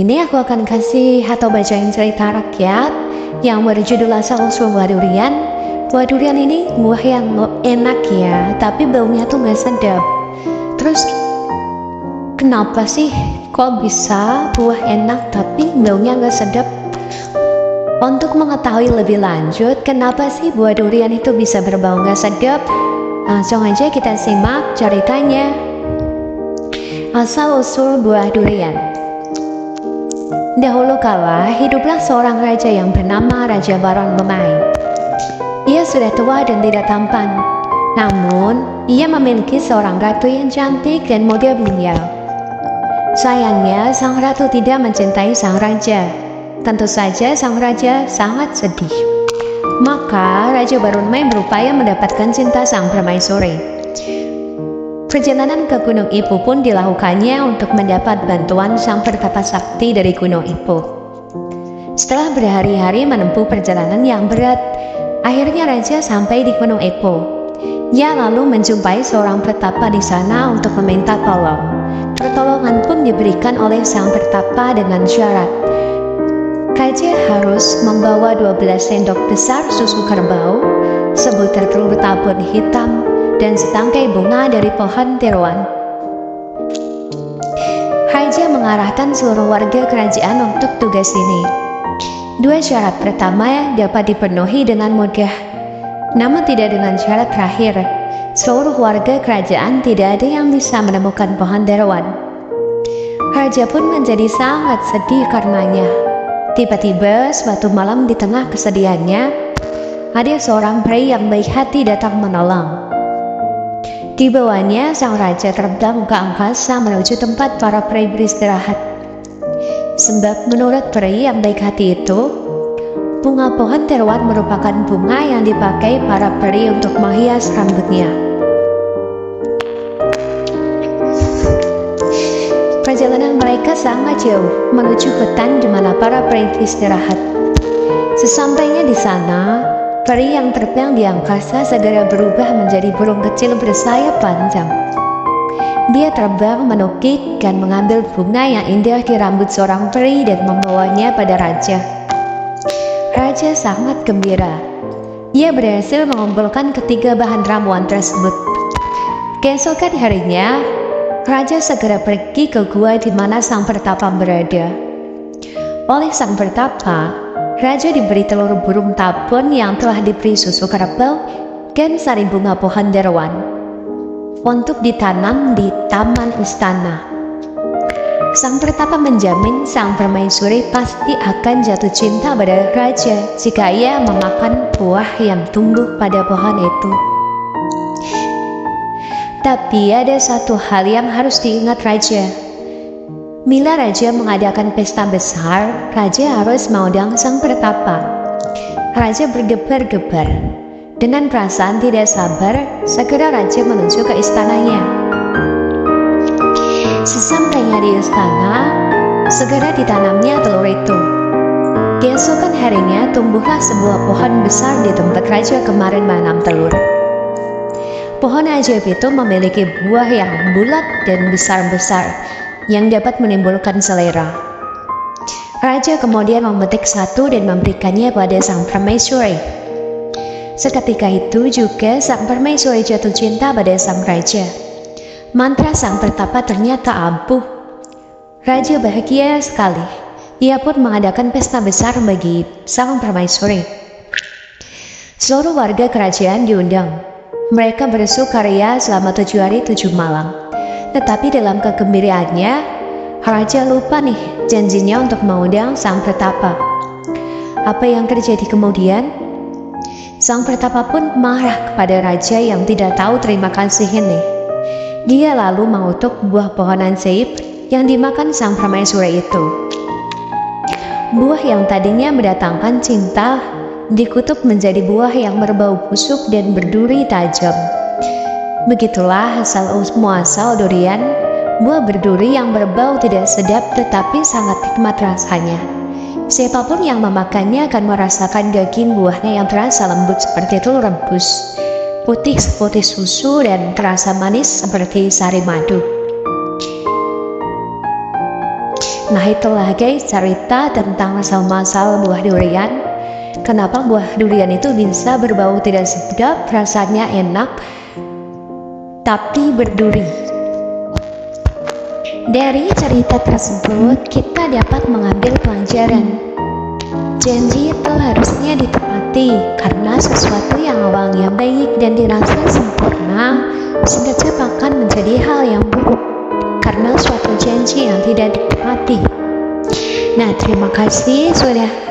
Ini aku akan kasih atau bacain cerita rakyat yang berjudul Asal-usul buah durian. Buah durian ini buah yang enak ya, tapi baunya tuh gak sedap. Terus kenapa sih kok bisa buah enak tapi baunya gak sedap? Untuk mengetahui lebih lanjut kenapa sih buah durian itu bisa berbau gak sedap, langsung aja kita simak ceritanya. Asal-usul buah durian. Dahulu kala, hiduplah seorang raja yang bernama Raja Baron Lemai. Ia sudah tua dan tidak tampan. Namun, ia memiliki seorang ratu yang cantik dan model beliau. Sayangnya, sang ratu tidak mencintai sang raja. Tentu saja sang raja sangat sedih. Maka, Raja Baron Lemai berupaya mendapatkan cinta sang permaisuri. Perjalanan ke Gunung Ipu pun dilakukannya untuk mendapat bantuan sang pertapa sakti dari Gunung Ipu. Setelah berhari-hari menempuh perjalanan yang berat, akhirnya raja sampai di Gunung Ipu. Ia lalu menjumpai seorang pertapa di sana untuk meminta tolong. Pertolongan pun diberikan oleh sang pertapa dengan syarat. Raja harus membawa 12 sendok besar susu kerbau, sebutir telur tabun hitam, dan setangkai bunga dari pohon tiruan. Raja mengarahkan seluruh warga kerajaan untuk tugas ini. Dua syarat pertama dapat dipenuhi dengan mudah, namun tidak dengan syarat terakhir. Seluruh warga kerajaan tidak ada yang bisa menemukan pohon tiruan. Raja pun menjadi sangat sedih karenanya. Tiba-tiba suatu malam di tengah kesedihannya, ada seorang peri yang baik hati datang menolong. Di bawahnya, sang raja terbang ke angkasa menuju tempat para peri beristirahat. Sebab menurut peri yang baik hati itu, bunga pohon tiruan merupakan bunga yang dipakai para peri untuk menghias rambutnya. Perjalanan mereka sangat jauh menuju hutan di mana para peri beristirahat. Sesampainya di sana, peri yang terbang di angkasa segera berubah menjadi burung kecil bersayap panjang. Dia terbang menukik dan mengambil bunga yang indah di rambut seorang peri dan membawanya pada raja. Raja sangat gembira. Ia berhasil mengumpulkan ketiga bahan ramuan tersebut. Keesokan harinya, raja segera pergi ke gua di mana sang pertapa berada. Oleh sang pertapa, raja diberi telur burung tabun yang telah diberi susu kerbau dan sari bunga pohon tiruan untuk ditanam di taman istana. Sang pertapa menjamin sang permaisuri pasti akan jatuh cinta pada raja jika ia memakan buah yang tumbuh pada pohon itu. Tapi ada satu hal yang harus diingat raja. Bila raja mengadakan pesta besar, raja harus mengundang sang pertapa. Raja bergebar-gebar. Dengan perasaan tidak sabar, segera raja menuju ke istananya. Sesampainya di istana, segera ditanamnya telur itu. Keesokan harinya tumbuhlah sebuah pohon besar di tempat raja kemarin menanam telur. Pohon ajaib itu memiliki buah yang bulat dan besar-besar, yang dapat menimbulkan selera. Raja kemudian memetik satu dan memberikannya pada sang permaisuri. Seketika itu juga sang permaisuri jatuh cinta pada sang raja. Mantra sang pertapa ternyata ampuh. Raja bahagia sekali. Ia pun mengadakan pesta besar bagi sang permaisuri. Seluruh warga kerajaan diundang. Mereka bersukaria selama 7 hari 7 malam. Tetapi dalam kegembiraannya, raja lupa nih janjinya untuk mengundang sang pertapa. Apa yang terjadi kemudian? Sang pertapa pun marah kepada raja yang tidak tahu terima kasih ini. Dia lalu mengutuk buah pohonan ajaib yang dimakan sang permaisuri itu. Buah yang tadinya mendatangkan cinta, dikutuk menjadi buah yang berbau busuk dan berduri tajam. Begitulah asal-muasal durian, buah berduri yang berbau tidak sedap tetapi sangat nikmat rasanya. Siapapun yang memakannya akan merasakan daging buahnya yang terasa lembut seperti telur rebus, putih seperti susu, dan terasa manis seperti sari madu. Nah itulah guys cerita tentang asal-muasal buah durian. Kenapa buah durian itu bisa berbau tidak sedap, rasanya enak, tapi berduri. Dari cerita tersebut kita dapat mengambil pelajaran. Janji itu harusnya ditepati, karena sesuatu yang awalnya baik dan dirasa sempurna sekejap akan menjadi hal yang buruk karena suatu janji yang tidak ditepati. Nah, terima kasih sudah